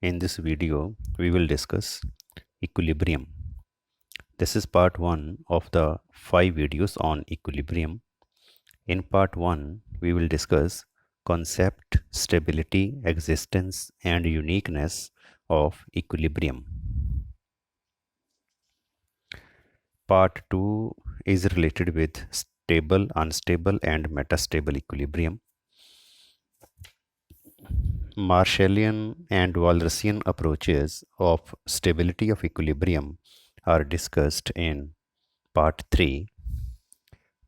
In this video, we will discuss equilibrium. This is part 1 of the 5 videos on equilibrium. In part 1, we will discuss concept, stability, existence, and uniqueness of equilibrium. Part 2 is related with stable, unstable, and metastable equilibrium. Marshallian and Walrasian approaches of stability of equilibrium are discussed in Part 3.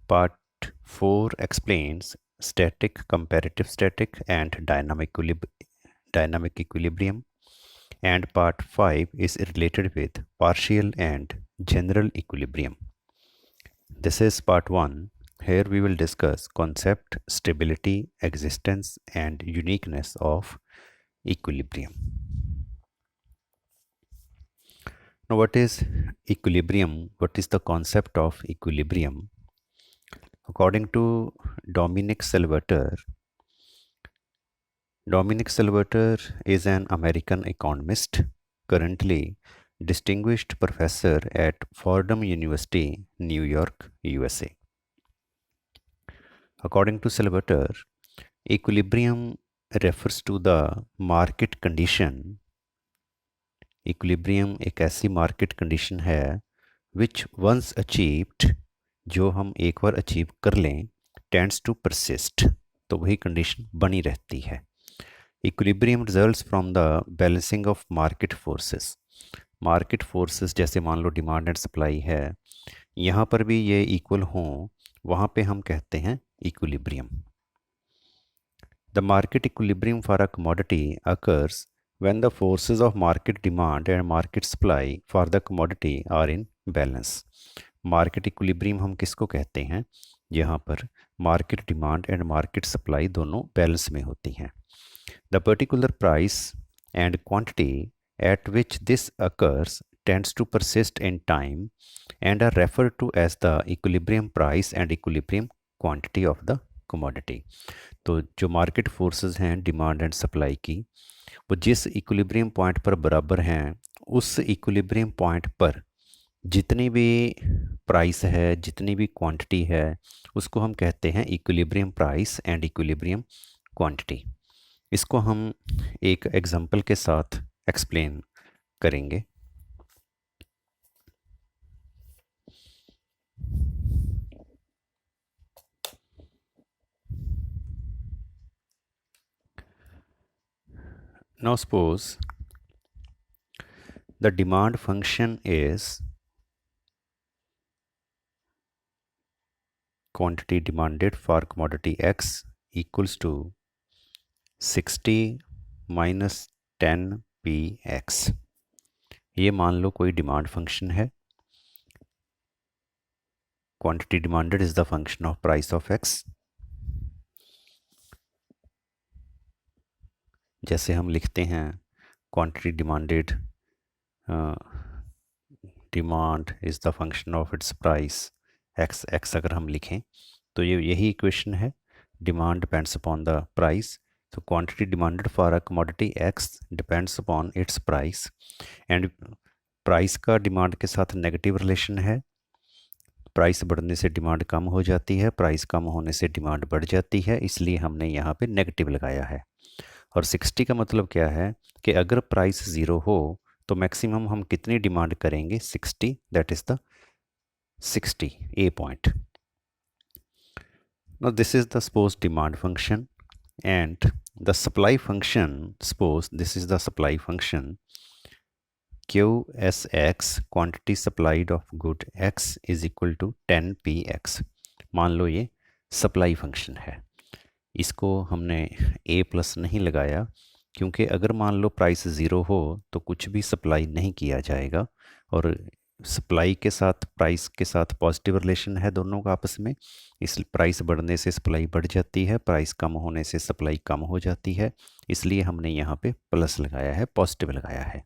Part 4 explains static, comparative static, and dynamic equilibrium. And Part 5 is related with partial and general equilibrium. This is Part 1. Here we will discuss concept, stability, existence, and uniqueness of equilibrium. Now, what is equilibrium? What is the concept of equilibrium? According to Dominic Salvatore is an American economist, currently distinguished professor at Fordham University, New York, USA. According to Salvatore, equilibrium refers to the market condition. Equilibrium एक ऐसी market condition है विच once achieved, जो हम एक बार achieve कर लें, tends to persist, तो वही कंडीशन बनी रहती है. Equilibrium results from the balancing of market forces. Market forces जैसे मान लो डिमांड एंड सप्लाई है, यहाँ पर भी ये इक्वल हों, वहाँ पे हम कहते हैं equilibrium. The market equilibrium for a commodity occurs when the forces of market demand and market supply for the commodity are in balance. Market equilibrium हम किसको कहते हैं? यहाँ पर market demand and market supply दोनों बैलेंस में होती हैं. The particular price and quantity eight which this occurs tends to persist in time and are referred to as the equilibrium price and equilibrium quantity of the commodity. तो जो market forces हैं demand and supply की, वो जिस equilibrium point पर बराबर हैं, उस इक्विलिब्रियम पॉइंट पर जितनी भी प्राइस है, जितनी भी क्वांटिटी है, उसको हम कहते हैं equilibrium price and equilibrium quantity. इसको हम एक एग्जांपल के साथ एक्सप्लेन करेंगे. Now suppose the demand function is quantity demanded for commodity X equals to 60 minus 10 px. ये मान लो कोई डिमांड फंक्शन है. Quantity demanded is the function of price of x. जैसे हम लिखते हैं quantity demanded, demand is the function of its price x अगर हम लिखें तो ये यही इक्वेशन है. Demand depends upon the price, तो quantity demanded for a commodity x depends upon its price, and price का डिमांड के साथ नेगेटिव रिलेशन है. प्राइस बढ़ने से डिमांड कम हो जाती है, प्राइस कम होने से डिमांड बढ़ जाती है, इसलिए हमने यहाँ पे नेगेटिव लगाया है. और 60 का मतलब क्या है कि अगर प्राइस 0 हो तो मैक्सिमम हम कितनी डिमांड करेंगे? 60. That is the 60 a point. Now this is the suppose demand function and the supply function. Suppose this is the supply function QSX, quantity supplied of good X is equal to 10 px. मान लो ये supply function है. इसको हमने a plus नहीं लगाया क्योंकि अगर मान लो प्राइस 0 हो तो कुछ भी सप्लाई नहीं किया जाएगा, और सप्लाई के साथ प्राइस के साथ पॉजिटिव रिलेशन है दोनों का आपस में. इस प्राइस बढ़ने से सप्लाई बढ़ जाती है, प्राइस कम होने से सप्लाई कम हो जाती है, इसलिए हमने यहाँ पे प्लस लगाया है, पॉजिटिव लगाया है.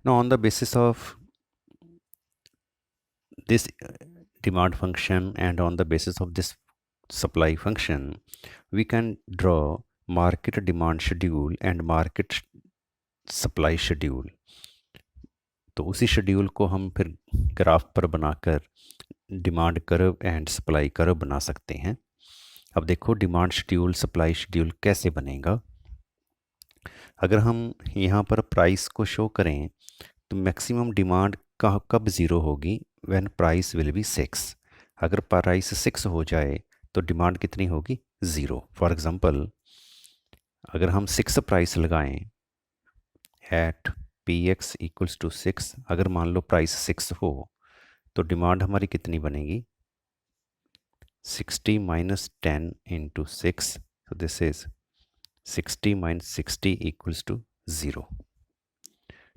Now on the basis of this demand function and on the basis of this supply function, we can draw market demand schedule and market supply schedule. तो उसी शेड्यूल को हम फिर ग्राफ पर बनाकर demand curve and supply curve बना सकते हैं। अब देखो डिमांड शेड्यूल सप्लाई शेड्यूल कैसे बनेगा। अगर हम यहाँ पर प्राइस को शो करें तो मैक्सिमम डिमांड का कब ज़ीरो होगी, व्हेन प्राइस विल बी 6। अगर प्राइस 6 हो जाए तो डिमांड कितनी होगी, ज़ीरो। फॉर एग्ज़ाम्पल अगर हम 6 प्राइस लगाएं at p x equals to 6, अगर मान लो प्राइस 6 हो तो डिमांड हमारी कितनी बनेगी, 60 माइनस 10 इंटू 6, तो this is 60 minus 60 equals to 0।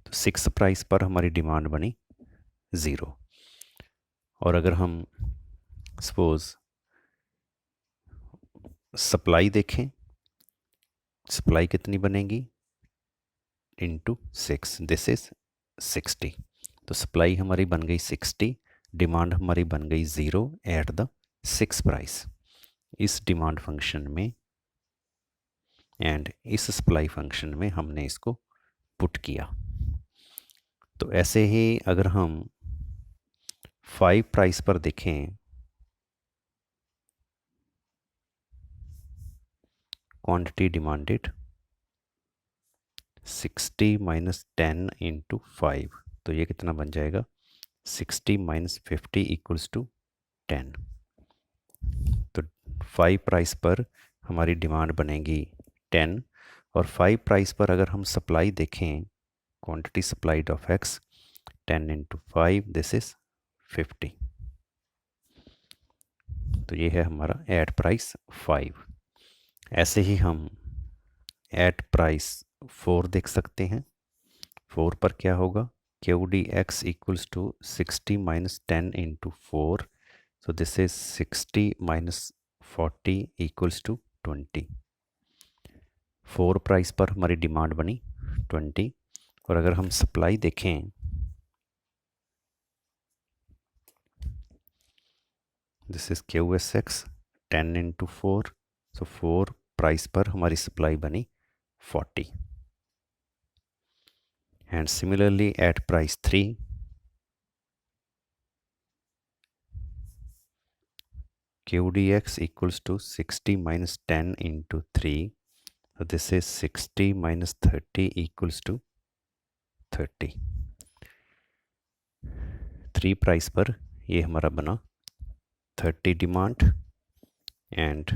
तो 6 प्राइस पर हमारी डिमांड बनी 0। और अगर हम सपोज सप्लाई देखें, सप्लाई कितनी बनेगी, इंटू 6, दिस इज 60। तो सप्लाई हमारी बन गई 60, डिमांड हमारी बन गई 0 एट द 6 प्राइस। इस डिमांड फंक्शन में एंड इस सप्लाई फंक्शन में हमने इसको पुट किया। तो ऐसे ही अगर हम 5 प्राइस पर देखें, क्वांटिटी डिमांडेड 60 माइनस 10 इंटू 5, तो ये कितना बन जाएगा, 60 माइनस 50 इक्वल्स टू 10। तो 5 प्राइस पर हमारी डिमांड बनेगी 10, और 5 प्राइस पर अगर हम सप्लाई देखें, quantity supplied of x 10 into 5, this is 50। तो ये है हमारा एट प्राइस 5। ऐसे ही हम एट प्राइस 4 देख सकते हैं। 4 पर क्या होगा, q d x equals to 60 minus 10 into 4, so this is 60 minus 40 equals to 20। 4 price पर हमारी डिमांड बनी 20। और अगर हम सप्लाई देखें, this is q s x 10 into 4, so 4 price पर हमारी सप्लाई बनी 40। And similarly at price 3, q d x equals to 60 minus 10 into 3, so this is 60 minus 30 equals to 30। 3 price पर ये हमारा बना 30 डिमांड। एंड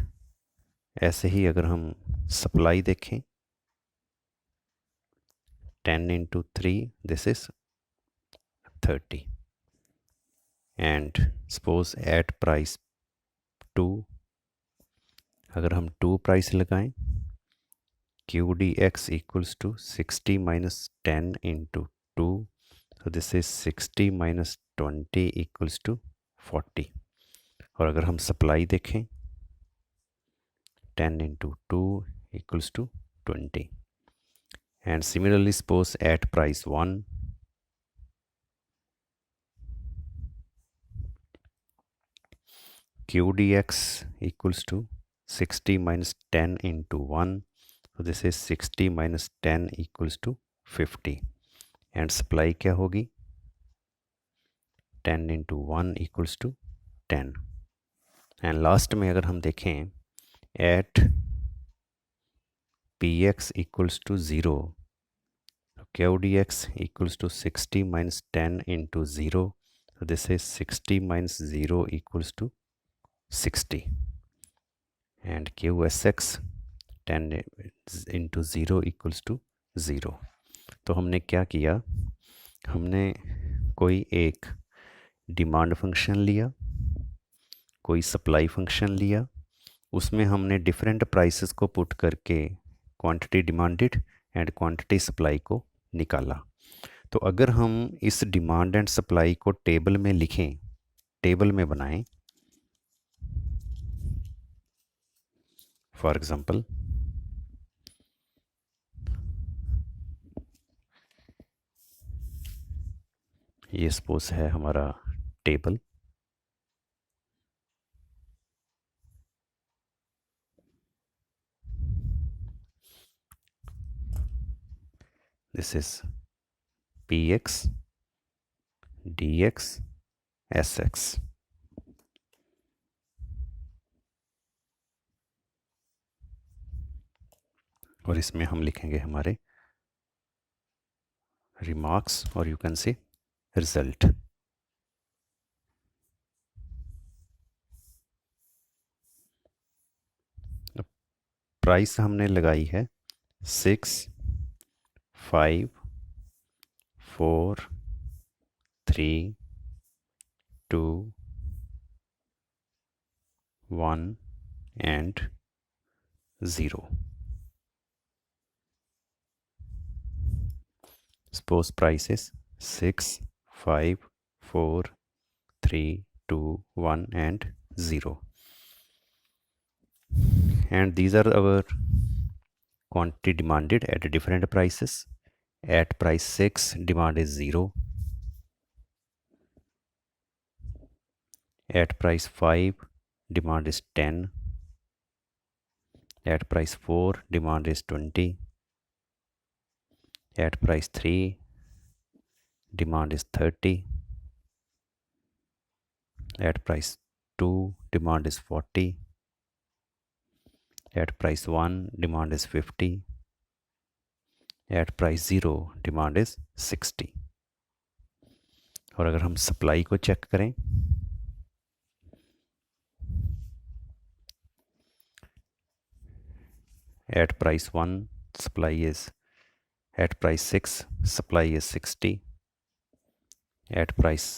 ऐसे ही अगर हम सप्लाई देखें, 10 into 3, this is 30। And suppose at price 2, अगर हम 2 प्राइस लगाएं, q d x equals to 60 minus 10 into 2, so this is 60 minus 20 equals to 40। और अगर हम सप्लाई देखें, 10 into 2 equals to 20। And similarly, suppose at price 1, QDX equals to 60 minus 10 into 1. So this is 60 minus 10 equals to 50। And supply क्या होगी, 10 into 1 equals to 10। And last में अगर हम देखें, at px equals to 0, QDX equals to 60 minus 10 into 0. So this is 60 minus 0 equals to 60। And QSX 10 into 0 equals to 0। तो हमने क्या किया, हमने कोई एक डिमांड फंक्शन लिया, कोई सप्लाई फंक्शन लिया, उसमें हमने डिफरेंट प्राइसेस को पुट करके quantity demanded and quantity supply को निकाला। तो अगर हम इस डिमांड एंड सप्लाई को टेबल में लिखें, टेबल में बनाएं, फॉर एग्जांपल ये सपोज है हमारा table. This is px dx sx। और इसमें हम लिखेंगे हमारे रिमार्क्स और यू कैन से रिजल्ट। प्राइस हमने लगाई है 6, 5, 4, 3, 2, 1 and 0। Suppose price is 6, 5, 4, 3, 2, 1 and 0, and these are our quantity demanded at different prices. At price 6 demand is 0, at price 5 demand is 10, at price 4 demand is 20, at price 3 demand is 30, at price 2 demand is 40, at price 1 demand is 50, at price 0 demand is 60। और अगर हम supply को check करें, at price 1 supply is, at price 6 supply is 60, at price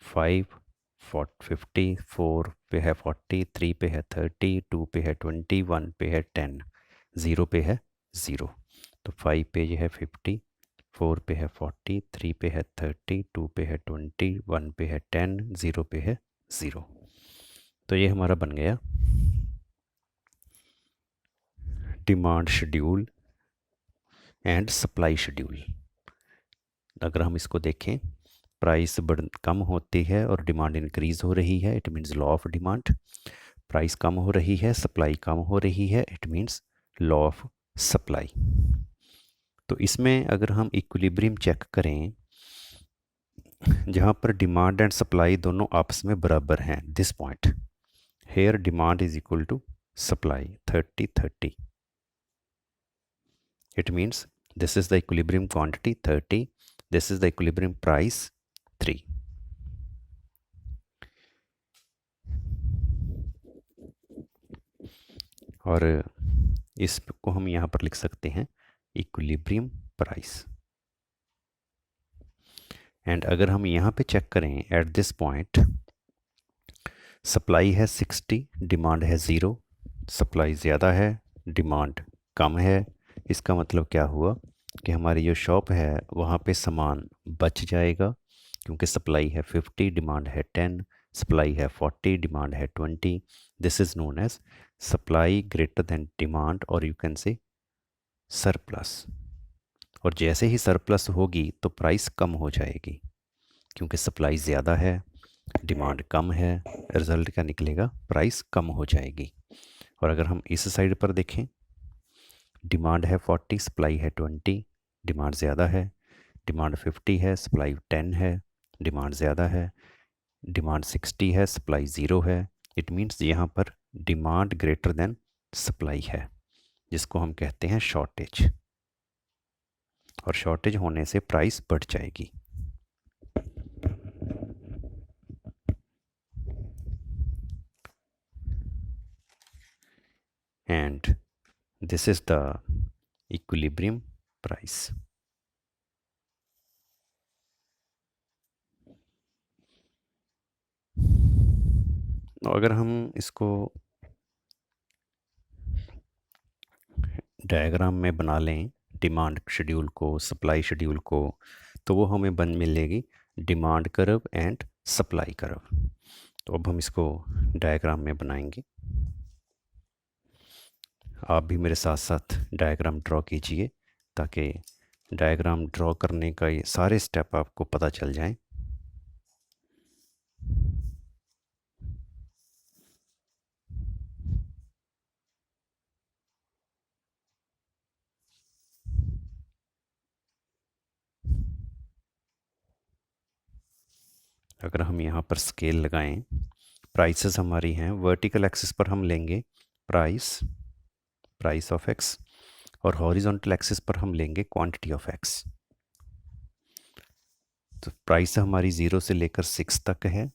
5 50, 4 पे है 40, 3 पे है 30, 2 पे है 20, 1 पे है 10, 0 पे है 0। तो 5 पे ये है 50, 4 पे है 40, 3 पे है 30, 2 पे है 20, 1 पे है 10, 0 पे है 0। तो ये हमारा बन गया demand schedule and supply schedule. अगर हम इसको देखें, प्राइस कम होती है और डिमांड इंक्रीज हो रही है, it means law of demand. Price कम हो रही है, सप्लाई कम हो रही है, it means law of supply. तो इसमें अगर हम इक्विलिब्रियम चेक करें, जहाँ पर डिमांड एंड सप्लाई दोनों आपस में बराबर हैं, this point here demand is equal to supply 30-30, it means this is the equilibrium quantity 30, this is the equilibrium price 3। और इसको हम यहाँ पर लिख सकते हैं इक्विलिब्रियम प्राइस। एंड अगर हम यहाँ पे चेक करें, एट दिस पॉइंट सप्लाई है 60, डिमांड है 0, सप्लाई ज़्यादा है, डिमांड कम है। इसका मतलब क्या हुआ कि हमारी जो शॉप है वहाँ पे सामान बच जाएगा, क्योंकि सप्लाई है 50, डिमांड है 10, सप्लाई है 40, डिमांड है 20। This is known as supply greater than demand, और यू कैन से सरप्लस। और जैसे ही सरप्लस होगी तो प्राइस कम हो जाएगी, क्योंकि सप्लाई ज़्यादा है, डिमांड कम है, रिजल्ट क्या निकलेगा, प्राइस कम हो जाएगी। और अगर हम इस साइड पर देखें, डिमांड है 40, सप्लाई है 20, डिमांड ज़्यादा है, डिमांड 50 है, सप्लाई 10 है, डिमांड ज़्यादा है, डिमांड 60 है, सप्लाई 0 है। इट मीन्स यहाँ पर डिमांड ग्रेटर देन सप्लाई है, जिसको हम कहते हैं शॉर्टेज। और शॉर्टेज होने से प्राइस बढ़ जाएगी। And this is the equilibrium price. अगर हम इसको डायग्राम में बना लें, डिमांड शेड्यूल को, सप्लाई शेड्यूल को, तो वो हमें बन मिलेगी demand curve and supply curve. तो अब हम इसको डायग्राम में बनाएंगे। आप भी मेरे साथ साथ डायग्राम ड्रॉ कीजिए, ताकि डायग्राम ड्रॉ करने का ये सारे स्टेप आपको पता चल जाएं। अगर हम यहाँ पर स्केल लगाएं, प्राइसेस हमारी हैं, वर्टिकल एक्सिस पर हम लेंगे प्राइस ऑफ एक्स, और हॉरिजॉन्टल एक्सिस पर हम लेंगे क्वांटिटी ऑफ एक्स। तो प्राइस हमारी 0 से लेकर 6 तक है,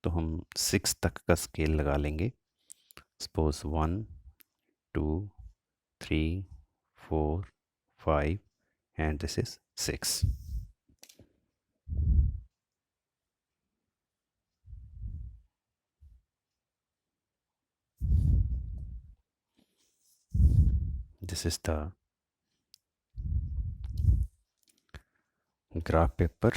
तो हम 6 तक का स्केल लगा लेंगे। Suppose 1 2 3 4 5 and this is 6। This is the graph paper.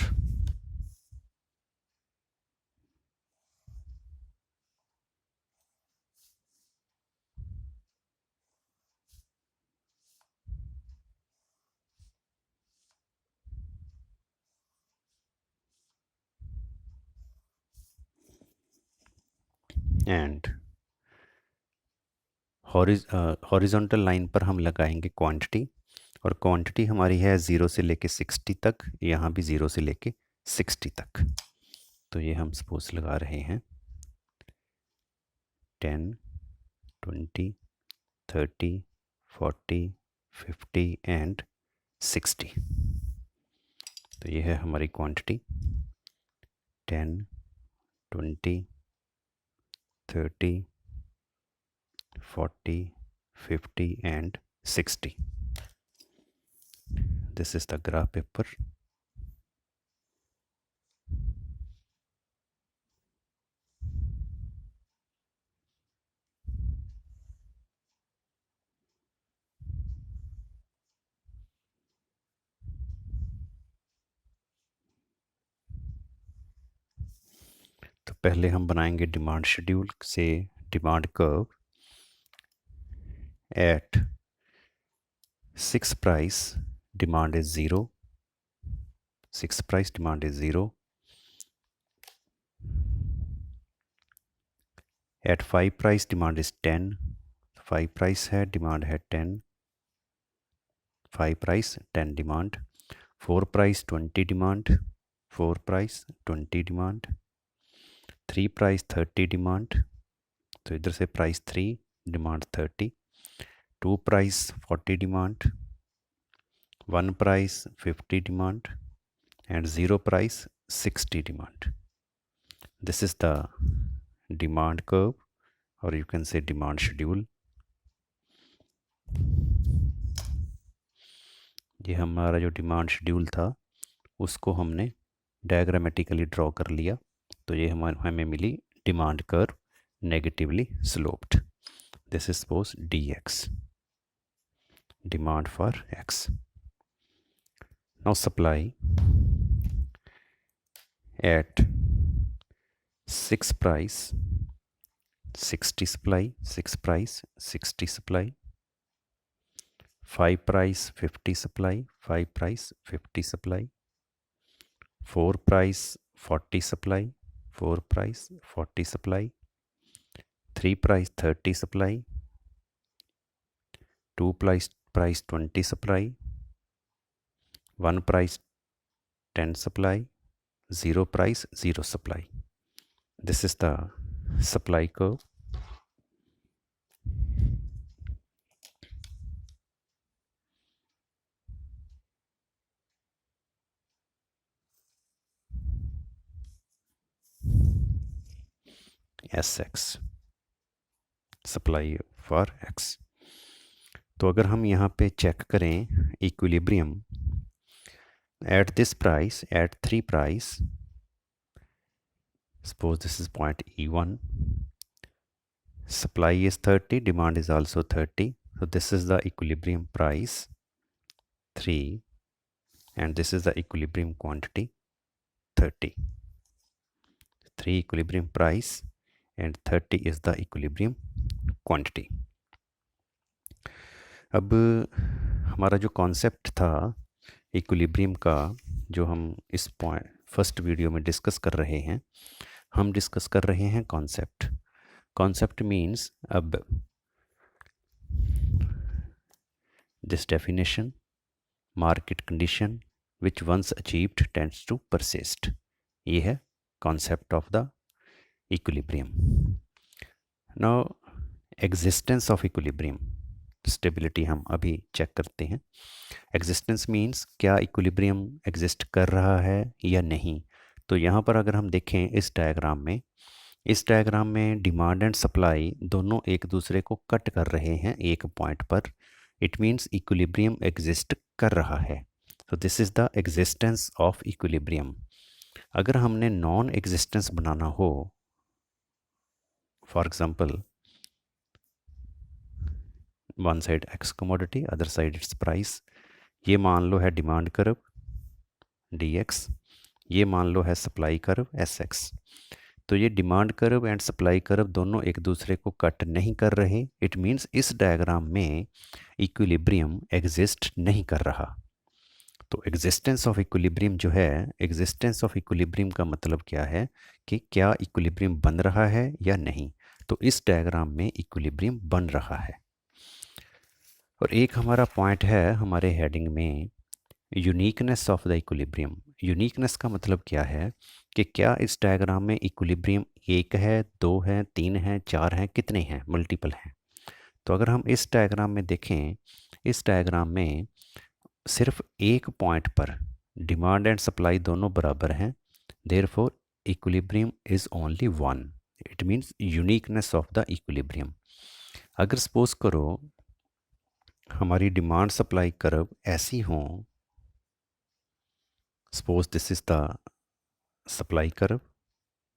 And horizontal line पर हम लगाएंगे क्वांटिटी, और क्वांटिटी हमारी है 0 से लेके 60 तक, यहाँ भी 0 से लेके 60 तक। तो ये हम सपोज लगा रहे हैं 10 20 30 40 50 एंड 60। तो ये है हमारी quantity 10 20 30 40 50 and 60. This is the graph paper. तो पहले हम बनाएंगे डिमांड शेड्यूल से demand curve at 6 price demand is 0, 6 price demand is 0, at 5 price demand is 10, 5 price है डिमांड है 10, 5 price 10 demand, 4 price 20 demand, 4 price 20 demand, 3 price 30 demand, तो इधर से price 3 demand 30, 2 price 40 demand, 1 price 50 demand and 0 price 60 demand. This is the demand curve, or you can say demand schedule. ये हमारा जो demand schedule था उसको हमने डायग्रामेटिकली ड्रॉ कर लिया, तो ये हमें मिली demand curve negatively sloped. This is suppose dx, demand for x. Now supply at 6 price 60 supply, 6 price 60 supply, 5 price 50 supply, 5 price 50 supply, 4 price 40 supply, 4 price 40 supply, 3 price 30 supply, 2 price 20 supply, 1 price 10 supply, 0 price 0 supply. This is the supply curve. Sx, supply for x. तो अगर हम यहाँ पे check करें equilibrium at this price, at 3 price, suppose this is point E1, supply is 30, demand is also 30, so this is the equilibrium price 3, and this is the equilibrium quantity 30. 3 equilibrium price and 30 is the equilibrium quantity. अब हमारा जो concept था equilibrium का, जो हम इस point first video में discuss कर रहे हैं, हम डिस्कस कर रहे हैं कॉन्सेप्ट. कॉन्सेप्ट मीन्स अब this definition, market condition which once achieved tends to persist, ये है concept of the equilibrium. Now existence of equilibrium, stability हम अभी चेक करते हैं. एग्जिस्टेंस मीन्स क्या इक्विलिब्रियम एग्जिस्ट कर रहा है या नहीं. तो यहाँ पर अगर हम देखें इस डायग्राम में डिमांड एंड सप्लाई दोनों एक दूसरे को कट कर रहे हैं एक पॉइंट पर. इट मीन्स इक्विलिब्रियम एग्जिस्ट कर रहा है. तो this is the existence of equilibrium. अगर हमने नॉन एग्जिस्टेंस बनाना हो, for example one side x commodity, other side it's price. ये मान लो है डिमांड कर्व dx, ये मान लो है सप्लाई कर्व sx. तो ये demand curve and supply curve दोनों एक दूसरे को कट नहीं कर रहे. इट मीन्स इस डायग्राम में इक्विलिब्रियम एग्जिस्ट नहीं कर रहा. तो एग्जिस्टेंस ऑफ इक्विलिब्रियम जो है, एग्जिस्टेंस ऑफ इक्विलिब्रियम का मतलब क्या है कि क्या इक्विलिब्रियम बन रहा है या नहीं. तो इस डायग्राम में इक्विलिब्रियम बन रहा है. और एक हमारा पॉइंट है हमारे हेडिंग में, uniqueness of the equilibrium. Uniqueness का मतलब क्या है कि क्या इस डायग्राम में इक्विलिब्रियम एक है, दो है, तीन है, चार हैं, कितने हैं, मल्टीपल हैं. तो अगर हम इस डायग्राम में देखें, इस डायग्राम में सिर्फ एक पॉइंट पर डिमांड एंड सप्लाई दोनों बराबर हैं. Therefore equilibrium is only one. It means uniqueness of the equilibrium. अगर सपोज करो हमारी डिमांड सप्लाई कर्व ऐसी हों, suppose this is the supply curve,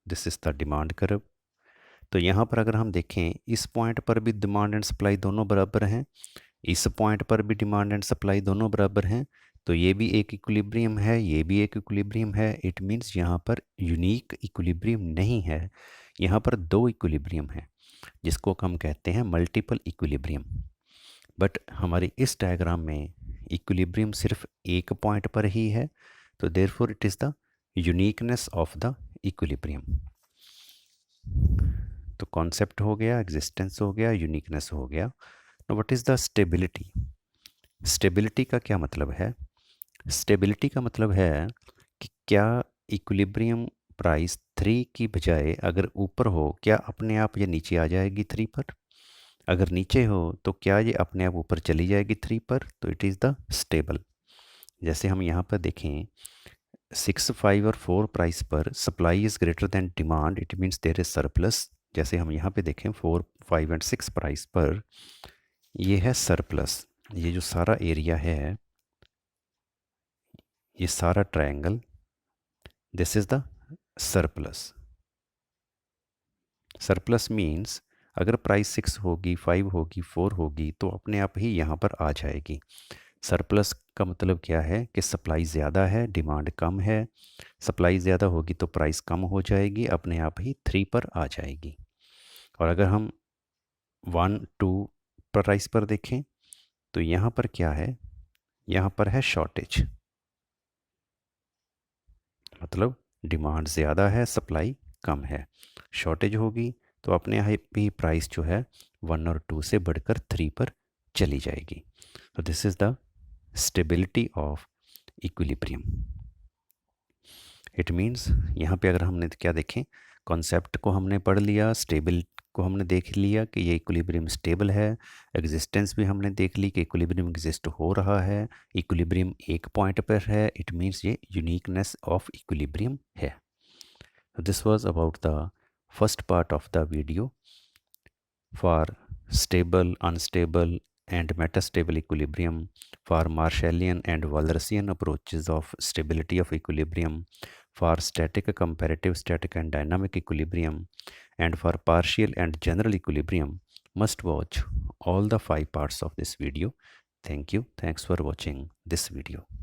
this is the demand curve. तो यहाँ पर अगर हम देखें, इस पॉइंट पर भी डिमांड एंड सप्लाई दोनों बराबर हैं, इस पॉइंट पर भी डिमांड एंड सप्लाई दोनों बराबर हैं. तो ये भी एक इक्विलिब्रियम है, ये भी एक इक्विलिब्रियम है. इट मीन्स यहाँ पर यूनिक इक्विलिब्रियम नहीं है, यहाँ पर दो इक्विलिब्रियम है जिसको हम कहते हैं मल्टीपल इक्विलिब्रियम. बट हमारी इस डायग्राम में इक्विलिब्रियम सिर्फ एक पॉइंट पर ही है. तो therefore it is the uniqueness of the equilibrium. तो कॉन्सेप्ट हो गया, एग्जिस्टेंस हो गया, यूनिकनेस हो गया. now what is the stability? Stability का क्या मतलब है? स्टेबिलिटी का मतलब है कि क्या इक्विलिब्रियम प्राइस 3 की बजाय अगर ऊपर हो, क्या अपने आप ये नीचे आ जाएगी 3 पर. अगर नीचे हो तो क्या ये अपने आप ऊपर चली जाएगी 3 पर. तो इट इज़ द स्टेबल. जैसे हम यहाँ पर देखें, 6, 5 और 4 प्राइस पर supply is greater than demand. It means there is surplus. जैसे हम यहाँ पे देखें 4, 5 एंड 6 प्राइस पर ये है सरप्लस. ये जो सारा एरिया है, ये सारा triangle, this is the surplus. Surplus means अगर प्राइस 6 होगी, 5 होगी, 4 होगी तो अपने आप ही यहाँ पर आ जाएगी. सरप्लस का मतलब क्या है कि सप्लाई ज़्यादा है, डिमांड कम है. सप्लाई ज़्यादा होगी तो प्राइस कम हो जाएगी, अपने आप ही 3 पर आ जाएगी. और अगर हम 1, 2 प्राइस पर देखें तो यहाँ पर क्या है, यहाँ पर है शॉर्टेज. मतलब डिमांड ज़्यादा है, सप्लाई कम है. शॉर्टेज होगी तो अपने आप ही प्राइस जो है 1 और 2 से बढ़कर 3 पर चली जाएगी. तो this is the stability of equilibrium. It means यहाँ पे अगर हमने क्या देखें, कॉन्सेप्ट को हमने पढ़ लिया, स्टेबल को हमने देख लिया कि ये इक्विलिब्रियम स्टेबल है. एग्जिस्टेंस भी हमने देख ली कि इक्विलिब्रियम एग्जिस्ट हो रहा है, इक्विलिब्रियम एक पॉइंट पर है. इट मीन्स ये यूनिकनेस ऑफ इक्विलिब्रियम है. This was about the first part of the video for stable, unstable and metastable equilibrium, for Marshallian and Walrasian approaches of stability of equilibrium, for static, comparative, static and dynamic equilibrium, and for partial and general equilibrium. Must watch all the 5 parts of this video. Thank you. Thanks for watching this video.